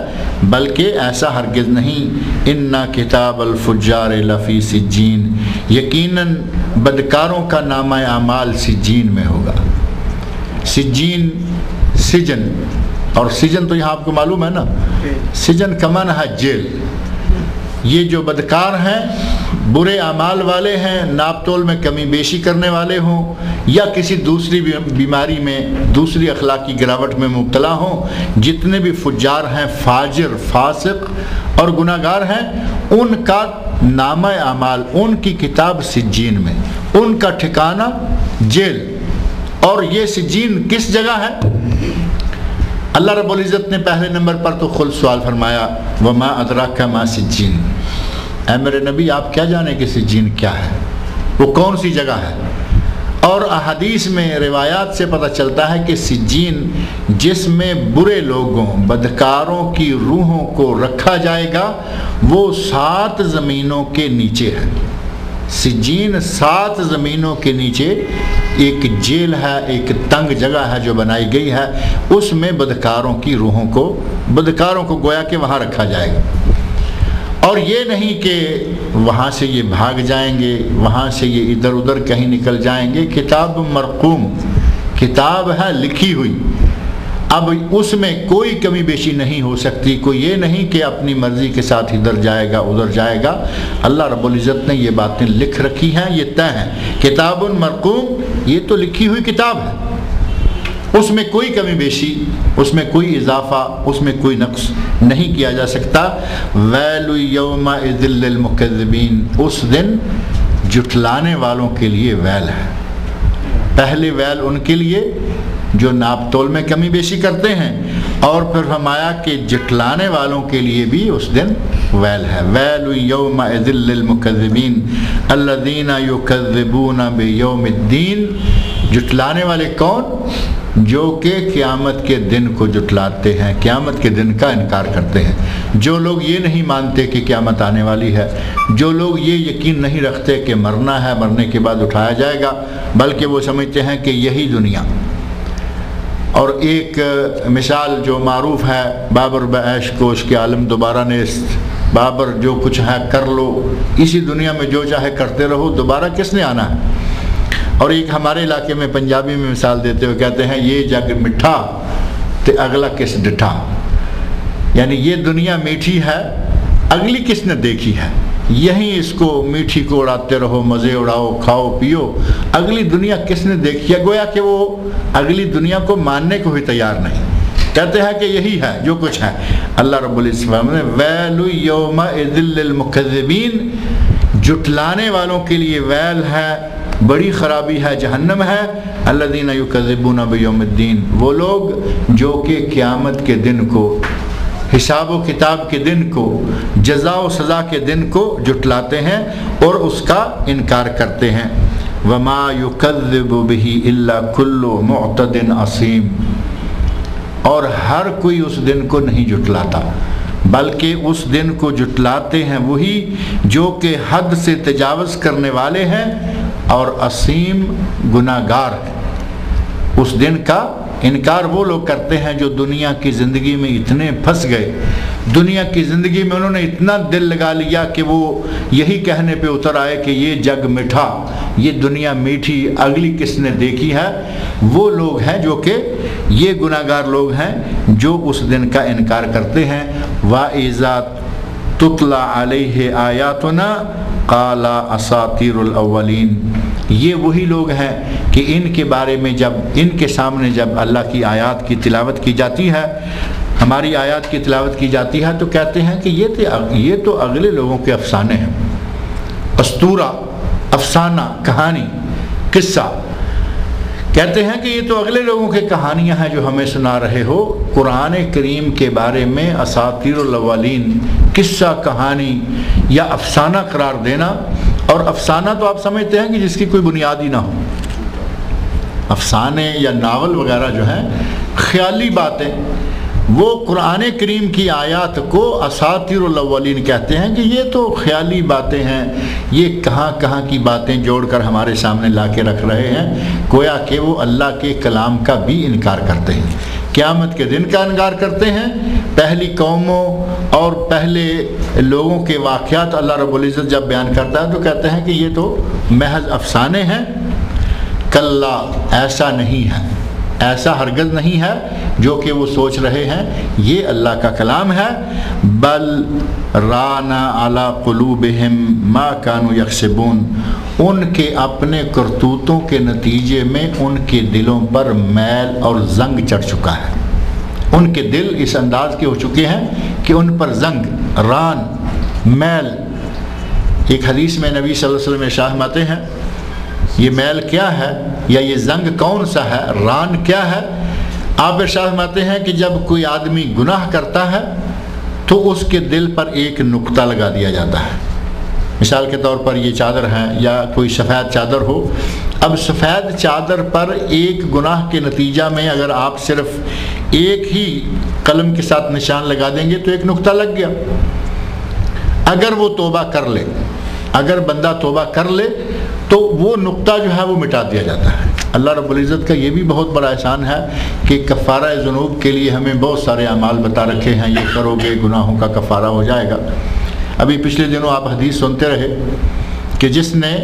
S2: بلکہ ایسا ہرگز نہیں. اِنَّ کتاب الفجار لفی سجین, یقیناً بدکاروں کا نامہ اعمال سجین میں ہوگا. سجین سجن, اور سجن تو یہاں آپ کو معلوم ہے نا, سجن کا معنی ہے جیل. یہ جو بدکار ہیں, برے اعمال والے ہیں, ناپ تول میں کمی بیشی کرنے والے ہوں یا کسی دوسری بیماری میں, دوسری اخلاقی گراوٹ میں مبتلا ہوں, جتنے بھی فجار ہیں, فاجر, فاسق اور گناہگار ہیں, ان کا نامہ اعمال, ان کی کتاب سجین میں, ان کا ٹھکانہ جیل. اور یہ سجین کس جگہ ہے؟ اللہ رب العزت نے پہلے نمبر پر تو خود سوال فرمایا, وما ادراک ما سجین, اے میرے نبی آپ کیا جانے کہ سجین کیا ہے, وہ کون سی جگہ ہے. اور احادیث میں روایات سے پتہ چلتا ہے کہ سجین جس میں برے لوگوں, بدکاروں کی روحوں کو رکھا جائے گا وہ 7 زمینوں کے نیچے ہے. سجین 7 زمینوں کے نیچے ایک جیل ہے, ایک تنگ جگہ ہے جو بنائی گئی ہے, اس میں بدکاروں کی روحوں کو, بدکاروں کو گویا کہ وہاں رکھا جائے گا. اور یہ نہیں کہ وہاں سے یہ بھاگ جائیں گے، وہاں سے یہ ادھر ادھر کہیں نکل جائیں گے۔ کتاب مرقوم، کتاب ہے لکھی ہوئی، اب اس میں کوئی کمی بیشی نہیں ہو سکتی۔ کوئی یہ نہیں کہ اپنی مرضی کے ساتھ ادھر جائے گا ادھر جائے گا، اللہ رب العزت نے یہ باتیں لکھ رکھی ہیں، یہ طے ہیں۔ کتاب مرقوم، یہ تو لکھی ہوئی کتاب ہے، اس میں کوئی کمی بیشی، اس میں کوئی اضافہ، اس میں کوئی نقص نہیں کیا جا سکتا۔ ویل یومئذ للمکذبین، اس دن جھٹلانے والوں کے لیے ویل ہے۔ پہلے ویل ان کے لیے جو ناپ تول میں کمی بیشی کرتے ہیں، اور پھر فرمایا کہ جھٹلانے والوں کے لیے بھی اس دن ویل ہے۔ ویل یومئذ للمکذبین الذین یکذبون بیوم الدین، جھٹلانے والے کون؟ جو کہ قیامت کے دن کو جھٹلاتے ہیں، قیامت کے دن کا انکار کرتے ہیں۔ جو لوگ یہ نہیں مانتے کہ قیامت آنے والی ہے، جو لوگ یہ یقین نہیں رکھتے کہ مرنا ہے، مرنے کے بعد اٹھایا جائے گا، بلکہ وہ سمجھتے ہیں کہ یہی دنیا۔ اور ایک مثال جو معروف ہے، بابر بعیش کوش کے عالم دوبارہ نیست، بابر جو کچھ ہے کر لو، اسی دنیا میں جو چاہے کرتے رہو، دوبارہ کس نے آنا ہے؟ اور ایک ہمارے علاقے میں پنجابی میں مثال دیتے ہوئے کہتے ہیں، یہ جگ مٹھا تے اگلا کس ڈٹھا، یعنی یہ دنیا میٹھی ہے، اگلی کس نے دیکھی ہے؟ یہیں اس کو میٹھی کو اڑاتے رہو، مزے اڑاؤ، کھاؤ پیو، اگلی دنیا کس نے دیکھی ہے؟ گویا کہ وہ اگلی دنیا کو ماننے کو ہی تیار نہیں، کہتے ہیں کہ یہی ہے جو کچھ ہے۔ اللہ رب العزت نے ویل یومئذ للمکذبین، جھٹلانے والوں کے لیے ویل ہے، بڑی خرابی ہے، جہنم ہے۔ الذین یکذبون بیوم الدین، وہ لوگ جو کہ قیامت کے دن کو، حساب و کتاب کے دن کو، جزا و سزا کے دن کو جھٹلاتے ہیں اور اس کا انکار کرتے ہیں۔ وما یکذب بہ الا کل معتد اثیم، اور ہر کوئی اس دن کو نہیں جھٹلاتا، بلکہ اس دن کو جھٹلاتے ہیں وہی جو کہ حد سے تجاوز کرنے والے ہیں اور عصیم گناہگار ہیں۔ اس دن کا انکار وہ لوگ کرتے ہیں جو دنیا کی زندگی میں اتنے پھنس گئے، دنیا کی زندگی میں انہوں نے اتنا دل لگا لیا کہ وہ یہی کہنے پہ اتر آئے کہ یہ جگ میٹھا، یہ دنیا میٹھی، اگلی کس نے دیکھی ہے۔ وہ لوگ ہیں جو کہ یہ گناہگار لوگ ہیں جو اس دن کا انکار کرتے ہیں۔ وَإِذَا تُتْلَى عَلَيْهِ آيَاتُنَا قَالَ أَسَاطِيرُ الْأَوَّلِينَ، یہ وہی لوگ ہیں کہ ان کے بارے میں جب ان کے سامنے جب اللہ کی آیات کی تلاوت کی جاتی ہے، ہماری آیات کی تلاوت کی جاتی ہے، تو کہتے ہیں کہ یہ تو اگلے لوگوں کے افسانے ہیں، اسطورہ، افسانہ، کہانی، قصہ، کہتے ہیں کہ یہ تو اگلے لوگوں کے کہانیاں ہیں جو ہمیں سنا رہے ہو۔ قرآن کریم کے بارے میں اساطیر الاولین، قصہ، کہانی یا افسانہ قرار دینا، اور افسانہ تو آپ سمجھتے ہیں کہ جس کی کوئی بنیاد ہی نہ ہو، افسانے یا ناول وغیرہ جو ہیں خیالی باتیں، وہ قرآن کریم کی آیات کو اساطیر الاولین کہتے ہیں کہ یہ تو خیالی باتیں ہیں، یہ کہاں کہاں کی باتیں جوڑ کر ہمارے سامنے لا کے رکھ رہے ہیں، گویا کہ وہ اللہ کے کلام کا بھی انکار کرتے ہیں، قیامت کے دن کا انکار کرتے ہیں، پہلی قوموں اور پہلے لوگوں کے واقعات اللہ رب العزت جب بیان کرتا ہے تو کہتے ہیں کہ یہ تو محض افسانے ہیں۔ کلا، ایسا نہیں ہے، ایسا ہرگز نہیں ہے جو کہ وہ سوچ رہے ہیں، یہ اللہ کا کلام ہے۔ بل رانا علی قلوبہم ما کانوا یکسبون، ان کے اپنے کرتوتوں کے نتیجے میں ان کے دلوں پر میل اور زنگ چڑھ چکا ہے، ان کے دل اس انداز کے ہو چکے ہیں کہ ان پر زنگ، ران، میل۔ ایک حدیث میں نبی صلی اللہ علیہ وسلم ارشاد فرماتے ہیں، یہ میل کیا ہے یا یہ زنگ کون سا ہے، ران کیا ہے؟ آپ ارشاد فرماتے ہیں کہ جب کوئی آدمی گناہ کرتا ہے تو اس کے دل پر ایک نقطہ لگا دیا جاتا ہے۔ مثال کے طور پر یہ چادر ہے یا کوئی سفید چادر ہو، اب سفید چادر پر ایک گناہ کے نتیجہ میں اگر آپ صرف ایک ہی قلم کے ساتھ نشان لگا دیں گے تو ایک نقطہ لگ گیا۔ اگر وہ توبہ کر لے، اگر بندہ توبہ کر لے تو وہ نقطہ جو ہے وہ مٹا دیا جاتا ہے۔ اللہ رب العزت کا یہ بھی بہت بڑا احسان ہے کہ کفارہ ذنوب کے لیے ہمیں بہت سارے اعمال بتا رکھے ہیں، یہ کرو گے گناہوں کا کفارہ ہو جائے گا۔ ابھی پچھلے دنوں آپ حدیث سنتے رہے کہ جس نے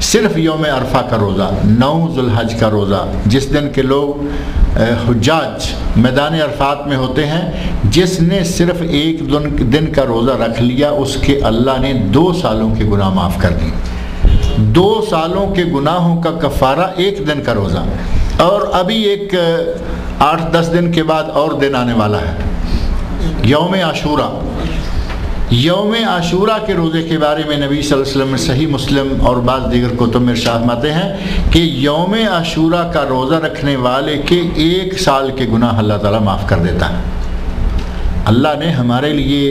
S2: صرف یوم عرفہ کا روزہ، 9 ذوالحج کا روزہ، جس دن کے لوگ حجاج میدان عرفات میں ہوتے ہیں، جس نے صرف ایک دن کا روزہ رکھ لیا، اس کے اللہ نے 2 سالوں کے گناہ معاف کر دیے۔ 2 سالوں کے گناہوں کا کفارہ 1 دن کا روزہ، اور ابھی ایک 8-10 دن کے بعد اور دن آنے والا ہے، یوم عاشورہ۔ یوم عاشورہ کے روزے کے بارے میں نبی صلی اللہ علیہ وسلم نے صحیح مسلم اور بعض دیگر کتب میں ارشاد فرماتے ہیں کہ یوم عاشورہ کا روزہ رکھنے والے کے 1 سال کے گناہ اللہ تعالیٰ معاف کر دیتا ہے۔ اللہ نے ہمارے لیے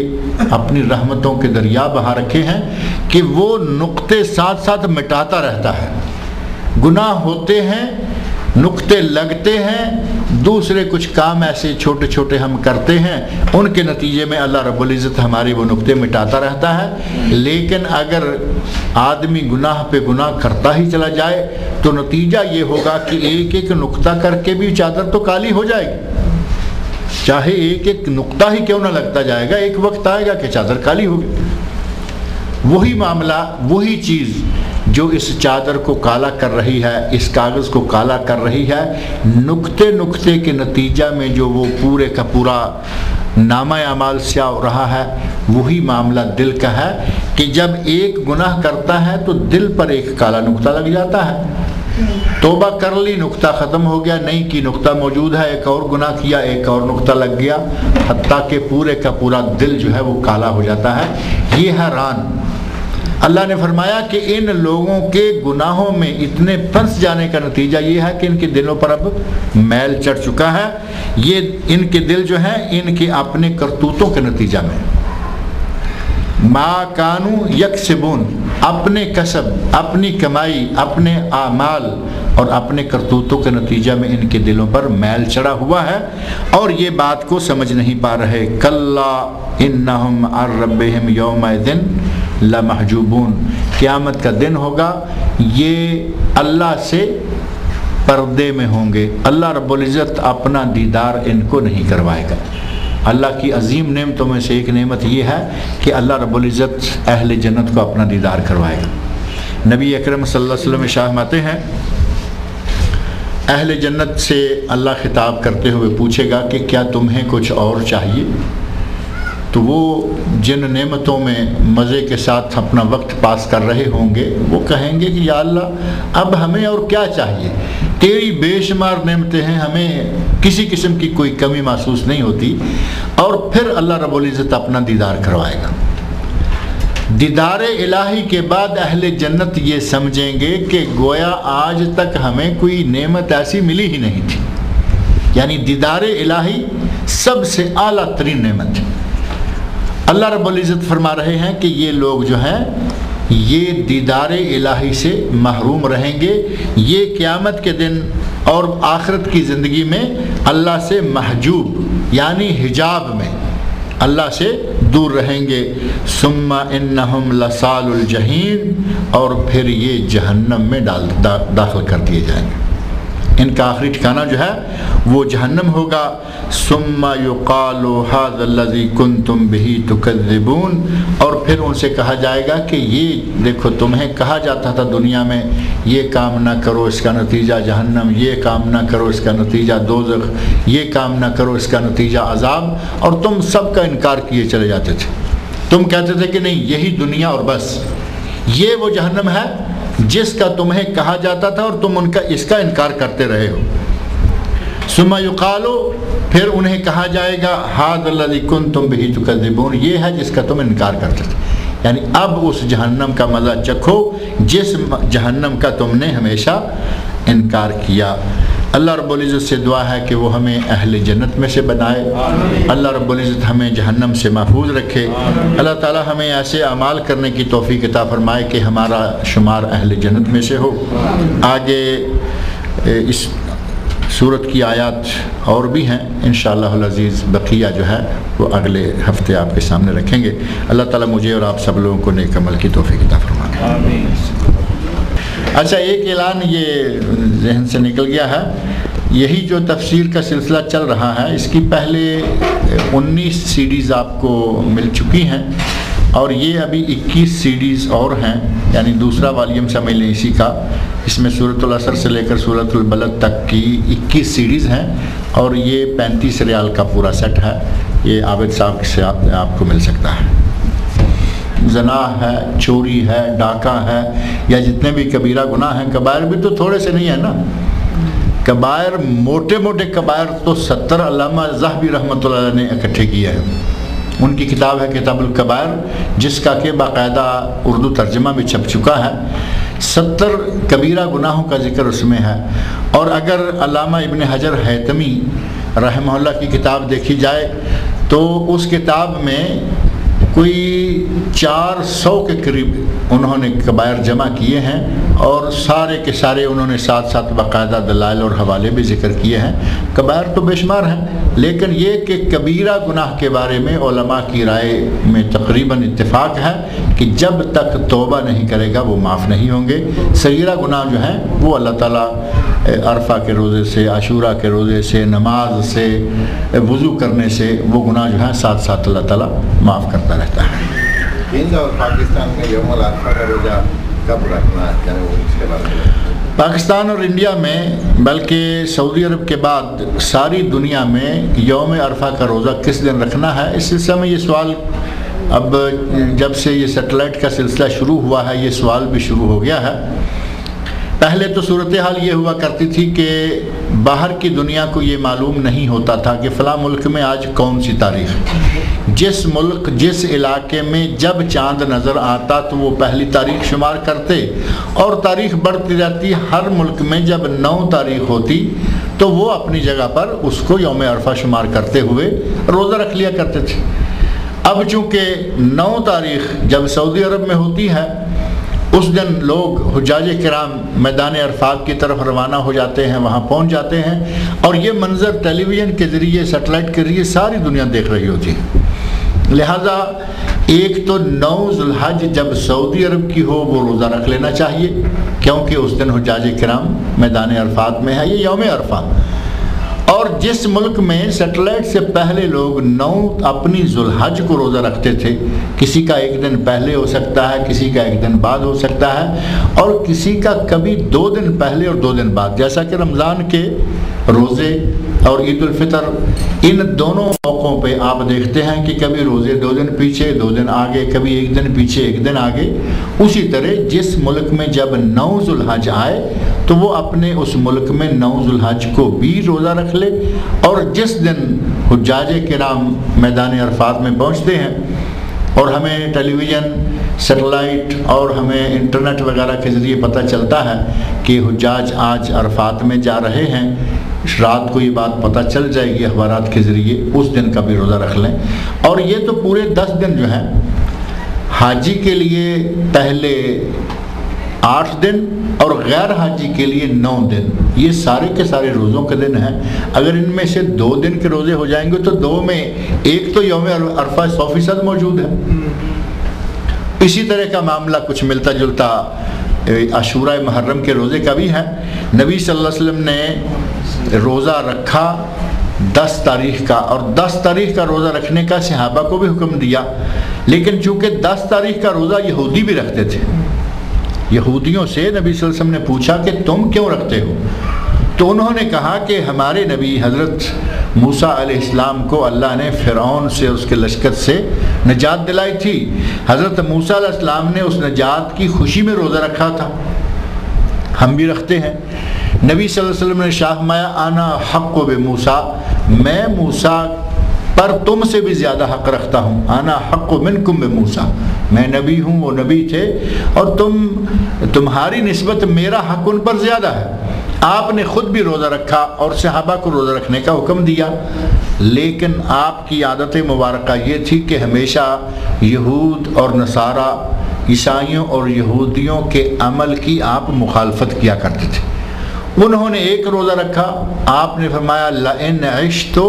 S2: اپنی رحمتوں کے دریا بہا رکھے ہیں کہ وہ نقطے ساتھ ساتھ مٹاتا رہتا ہے۔ گناہ ہوتے ہیں، نقطے لگتے ہیں، دوسرے کچھ کام ایسے چھوٹے چھوٹے ہم کرتے ہیں، ان کے نتیجے میں اللہ رب العزت ہمارے وہ نقطے مٹاتا رہتا ہے۔ لیکن اگر آدمی گناہ پہ گناہ کرتا ہی چلا جائے تو نتیجہ یہ ہوگا کہ ایک ایک نقطہ کر کے بھی چادر تو کالی ہو جائے گی، چاہے ایک ایک نقطہ ہی کیوں نہ لگتا جائے گا، ایک وقت آئے گا کہ چادر کالی ہوگی۔ وہی معاملہ، وہی چیز جو اس چادر کو کالا کر رہی ہے، اس کاغذ کو کالا کر رہی ہے، نقطے نقطے کے نتیجہ میں جو وہ پورے کا پورا نامہ اعمال سیاہ ہو رہا ہے، وہی معاملہ دل کا ہے کہ جب ایک گناہ کرتا ہے تو دل پر ایک کالا نقطہ لگ جاتا ہے۔ توبہ کر لی، نقطہ ختم ہو گیا، نہیں کی نقطہ موجود ہے، ایک اور گناہ کیا، ایک اور نقطہ لگ گیا، حتیٰ کہ پورے کا پورا دل جو ہے وہ کالا ہو جاتا ہے۔ یہ ہے ران۔ اللہ نے فرمایا کہ ان لوگوں کے گناہوں میں اتنے پھنس جانے کا نتیجہ یہ ہے کہ ان کے دلوں پر اب میل چڑھ چکا ہے۔ یہ ان کے دل جو ہیں ان کے اپنے کرتوتوں کے نتیجہ میں، ما کانوا یکسبون، اپنے کسب، اپنی کمائی، اپنے اعمال اور اپنے کرتوتوں کے نتیجہ میں ان کے دلوں پر میل چڑھا ہوا ہے اور یہ بات کو سمجھ نہیں پا رہے۔ کلا انہم عن ربہم یومئذ لمحجوبون، قیامت کا دن ہوگا، یہ اللہ سے پردے میں ہوں گے، اللہ رب العزت اپنا دیدار ان کو نہیں کروائے گا۔ اللہ کی عظیم نعمتوں میں سے ایک نعمت یہ ہے کہ اللہ رب العزت اہل جنت کو اپنا دیدار کروائے گا۔ نبی اکرم صلی اللہ علیہ وسلم ارشاد فرماتے ہیں، اہل جنت سے اللہ خطاب کرتے ہوئے پوچھے گا کہ کیا تمہیں کچھ اور چاہیے؟ تو وہ جن نعمتوں میں مزے کے ساتھ اپنا وقت پاس کر رہے ہوں گے وہ کہیں گے کہ یا اللہ اب ہمیں اور کیا چاہیے، تیری بے شمار نعمتیں ہیں، ہمیں کسی قسم کی کوئی کمی محسوس نہیں ہوتی۔ اور پھر اللہ رب العزت اپنا دیدار کروائے گا۔ دیدار الہی کے بعد اہل جنت یہ سمجھیں گے کہ گویا آج تک ہمیں کوئی نعمت ایسی ملی ہی نہیں تھی، یعنی دیدار الہی سب سے اعلیٰ ترین نعمت ہے۔ اللہ رب العزت فرما رہے ہیں کہ یہ لوگ جو ہیں یہ دیدار الہی سے محروم رہیں گے، یہ قیامت کے دن اور آخرت کی زندگی میں اللہ سے محجوب یعنی حجاب میں اللہ سے دور رہیں گے۔ ثم انہم لصال الجحیم، اور پھر یہ جہنم میں داخل کر دیے جائیں گے، ان کا آخری ٹھکانہ جو ہے وہ جہنم ہوگا۔ ثم یقال ھذا الذی کنتم بہ تکذبون، اور پھر ان سے کہا جائے گا کہ یہ دیکھو تمہیں کہا جاتا تھا دنیا میں یہ کام نہ کرو اس کا نتیجہ جہنم، یہ کام نہ کرو اس کا نتیجہ دوزخ، یہ کام نہ کرو اس کا نتیجہ عذاب، اور تم سب کا انکار کیے چلے جاتے تھے۔ تم کہتے تھے کہ نہیں یہی دنیا اور بس، یہ وہ جہنم ہے جس کا تمہیں کہا جاتا تھا اور تم اس کا انکار کرتے رہے ہو۔ ثم یقال، پھر انہیں کہا جائے گا ھذا الذی کنتم بہ تکذبون، یہ ہے جس کا تم انکار کرتے تھے، یعنی اب اس جہنم کا مزہ چکھو جس جہنم کا تم نے ہمیشہ انکار کیا۔ اللہ رب العزت سے دعا ہے کہ وہ ہمیں اہل جنت میں سے بنائے، اللہ رب العزت ہمیں جہنم سے محفوظ رکھے، اللہ تعالی ہمیں ایسے اعمال کرنے کی توفیق عطا فرمائے کہ ہمارا شمار اہل جنت میں سے ہو۔ آگے اس سورت کی آیات اور بھی ہیں، انشاءاللہ العزیز بقیہ جو ہے وہ اگلے ہفتے آپ کے سامنے رکھیں گے۔ اللہ تعالی مجھے اور آپ سب لوگوں کو نیک عمل کی توفیق عطا فرمائے۔ اچھا، ایک اعلان یہ ذہن سے نکل گیا ہے، یہی جو تفسیر کا سلسلہ چل رہا ہے اس کی پہلے 19 CDs آپ کو مل چکی ہیں، اور یہ ابھی 21 سیڈیز اور ہیں، یعنی دوسرا والیوم سمجھ لیں اسی کا، اس میں سورۃ العصر سے لے کر سورۃ البلد تک کی 21 سیڈیز ہیں، اور یہ 35 ریال کا پورا سیٹ ہے، یہ عابد صاحب سے آپ کو مل سکتا ہے۔ زنا ہے، چوری ہے، ڈاکہ ہے، یا جتنے بھی کبیرہ گناہ ہیں، کبائر بھی تو تھوڑے سے نہیں ہیں نا، کبائر موٹے موٹے کبائر تو 70 علامہ ذہبی رحمۃ اللہ علیہ نے اکٹھے کیے ہیں۔ ان کی کتاب ہے کتاب الکبائر، جس کا کہ باقاعدہ اردو ترجمہ بھی چھپ چکا ہے۔ 70 کبیرہ گناہوں کا ذکر اس میں ہے۔ اور اگر علامہ ابن حجر حیتمی رحمہ اللہ کی کتاب دیکھی جائے تو اس کتاب میں کوئی 400 کے قریب انہوں نے کبائر جمع کیے ہیں، اور سارے کے سارے انہوں نے ساتھ ساتھ باقاعدہ دلائل اور حوالے بھی ذکر کیے ہیں۔ کبائر تو بے شمار ہیں، لیکن یہ کہ کبیرہ گناہ کے بارے میں علماء کی رائے میں تقریباً اتفاق ہے کہ جب تک توبہ نہیں کرے گا وہ معاف نہیں ہوں گے۔ صغیرہ گناہ جو ہیں وہ اللہ تعالیٰ عرفہ کے روزے سے، عاشورہ کے روزے سے، نماز سے، وضو کرنے سے وہ گناہ جو ہیں ساتھ ساتھ اللہ تعالیٰ معاف کرتا رہتا ہے۔
S3: ہند اور پاکستان میں یوم العرفہ کا روزہ کب رکھنا ہے، اس کے بارے میں؟
S2: پاکستان اور انڈیا میں، بلکہ سعودی عرب کے بعد ساری دنیا میں یوم عرفہ کا روزہ کس دن رکھنا ہے، اس سلسلے میں یہ سوال اب جب سے یہ سیٹلائٹ کا سلسلہ شروع ہوا ہے یہ سوال بھی شروع ہو گیا ہے۔ پہلے تو صورتحال یہ ہوا کرتی تھی کہ باہر کی دنیا کو یہ معلوم نہیں ہوتا تھا کہ فلاں ملک میں آج کون سی تاریخ ہے۔ جس ملک جس علاقے میں جب چاند نظر آتا تو وہ پہلی تاریخ شمار کرتے، اور تاریخ بڑھتی جاتی۔ ہر ملک میں جب 9 تاریخ ہوتی تو وہ اپنی جگہ پر اس کو یوم عرفہ شمار کرتے ہوئے روزہ رکھ لیا کرتے تھے۔ اب چونکہ 9 تاریخ جب سعودی عرب میں ہوتی ہے، اس دن لوگ حجاج کرام میدان عرفات کی طرف روانہ ہو جاتے ہیں، وہاں پہنچ جاتے ہیں، اور یہ منظر ٹیلی ویژن کے ذریعے، سیٹلائٹ کے ذریعے ساری دنیا دیکھ رہی ہوتی ہے۔ لہذا ایک تو 9 ذی الحج جب سعودی عرب کی ہو وہ روزہ رکھ لینا چاہیے، کیونکہ اس دن حجاج کرام میدان عرفات میں ہے، یہ یوم عرفہ۔ اور جس ملک میں سیٹلائٹ سے پہلے لوگ 9 اپنی ذی الحج کو روزہ رکھتے تھے، کسی کا ایک دن پہلے ہو سکتا ہے، کسی کا ایک دن بعد ہو سکتا ہے، اور کسی کا کبھی 2 دن پہلے اور 2 دن بعد، جیسا کہ رمضان کے روزے اور عید الفطر، ان دونوں موقعوں پہ آپ دیکھتے ہیں کہ کبھی روزے 2 دن پیچھے 2 دن آگے، کبھی 1 دن پیچھے 1 دن آگے۔ اسی طرح جس ملک میں جب 9 ذی الحج آئے تو وہ اپنے اس ملک میں 9 ذی الحج کو بھی روزہ رکھ لے، اور جس دن حجاج کرام میدان عرفات میں پہنچتے ہیں، اور ہمیں ٹیلی ویژن، سیٹلائٹ اور ہمیں انٹرنیٹ وغیرہ کے ذریعے پتہ چلتا ہے کہ حجاج آج عرفات میں جا رہے ہیں، رات کو یہ بات پتہ چل جائے گی اخبارات کے ذریعے، اس دن کا بھی روزہ رکھ لیں۔ اور یہ تو پورے 10 دن جو ہیں حاجی کے لیے پہلے 8 دن اور غیر حاجی کے لیے 9 دن، یہ سارے کے سارے روزوں کے دن ہیں۔ اگر ان میں سے 2 دن کے روزے ہو جائیں گے تو 2 میں ایک تو یوم عرفہ 100% موجود ہے۔ اسی طرح کا معاملہ کچھ ملتا جلتا عاشورہ محرم کے روزے کا بھی ہے۔ نبی صلی اللہ علیہ وسلم نے روزہ رکھا 10 تاریخ کا، اور 10 تاریخ کا روزہ رکھنے کا صحابہ کو بھی حکم دیا، لیکن چونکہ 10 تاریخ کا روزہ یہودی بھی رکھتے تھے، یہودیوں سے نبی صلی اللہ علیہ وسلم نے پوچھا کہ تم کیوں رکھتے ہو؟ تو انہوں نے کہا کہ ہمارے نبی حضرت موسیٰ علیہ السلام کو اللہ نے فرعون سے، اس کے لشکر سے نجات دلائی تھی۔ حضرت موسیٰ علیہ السلام نے اس نجات کی خوشی میں روزہ رکھا تھا، ہم بھی رکھتے ہیں۔ نبی صلی اللہ علیہ وسلم نے شاہ فرمایا انا حق بموسیٰ، میں موسیٰ پر تم سے بھی زیادہ حق رکھتا ہوں، انا حق منکم بموسیٰ، میں نبی ہوں وہ نبی تھے، اور تمہاری نسبت میرا حق ان پر زیادہ ہے۔ آپ نے خود بھی روزہ رکھا اور صحابہ کو روزہ رکھنے کا حکم دیا، لیکن آپ کی عادت مبارکہ یہ تھی کہ ہمیشہ یہود اور نصارہ، عیسائیوں اور یہودیوں کے عمل کی آپ مخالفت کیا کرتے تھے۔ انہوں نے ایک روزہ رکھا، آپ نے فرمایا لئن عشت،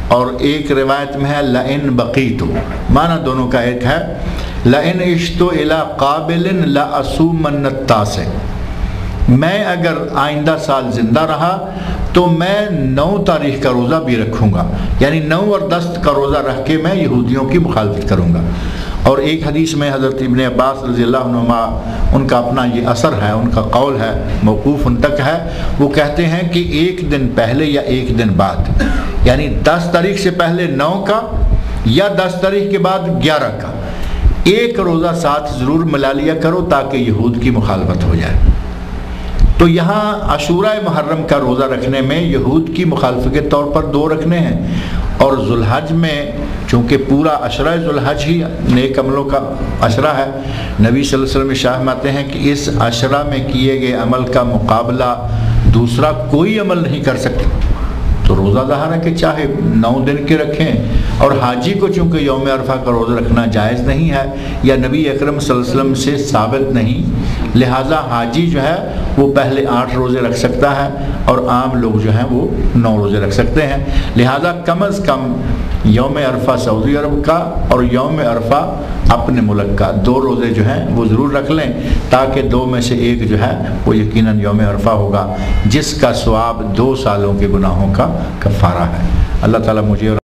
S2: اور ایک روایت میں ہے لئن بقیت، معنی دونوں کا ایک ہے، لئن عشت الی قابل لأصومن التاسع، میں اگر آئندہ سال زندہ رہا تو میں 9 تاریخ کا روزہ بھی رکھوں گا، یعنی 9 اور 10 کا روزہ رکھ کے میں یہودیوں کی مخالفت کروں گا۔ اور ایک حدیث میں حضرت ابن عباس رضی اللہ عنہما ان کا اپنا یہ اثر ہے، ان کا قول ہے، موقوف ان تک ہے، وہ کہتے ہیں کہ ایک دن پہلے یا ایک دن بعد، یعنی 10 تاریخ سے پہلے 9 کا یا 10 تاریخ کے بعد 11 کا ایک روزہ ساتھ ضرور ملا لیا کرو تاکہ یہود کی مخالفت ہو جائے۔ تو یہاں عاشوراء محرم کا روزہ رکھنے میں یہود کی مخالفت کے طور پر 2 رکھنے ہیں، اور ذوالحج میں چونکہ پورا عشرہ ذوالحج ہی نیک عملوں کا عشرہ ہے، نبی صلی اللہ علیہ وسلم شاہ فرماتے ہیں کہ اس عشرہ میں کیے گئے عمل کا مقابلہ دوسرا کوئی عمل نہیں کر سکتا۔ تو روزہ ظاہر ہے کہ چاہے 9 دن کے رکھیں، اور حاجی کو چونکہ یوم عرفہ کا روزہ رکھنا جائز نہیں ہے یا نبی اکرم صلی اللہ علیہ وسلم سے ثابت نہیں، لہٰذا حاجی جو ہے وہ پہلے 8 روزے رکھ سکتا ہے اور عام لوگ جو ہیں وہ 9 روزے رکھ سکتے ہیں۔ لہٰذا کم از کم یوم عرفہ سعودی عرب کا اور یوم عرفہ اپنے ملک کا 2 روزے جو ہیں وہ ضرور رکھ لیں، تاکہ 2 میں سے ایک جو ہے وہ یقیناً یوم عرفہ ہوگا، جس کا ثواب 2 سالوں کے گناہوں کا کفارہ ہے۔ اللہ تعالیٰ مجھے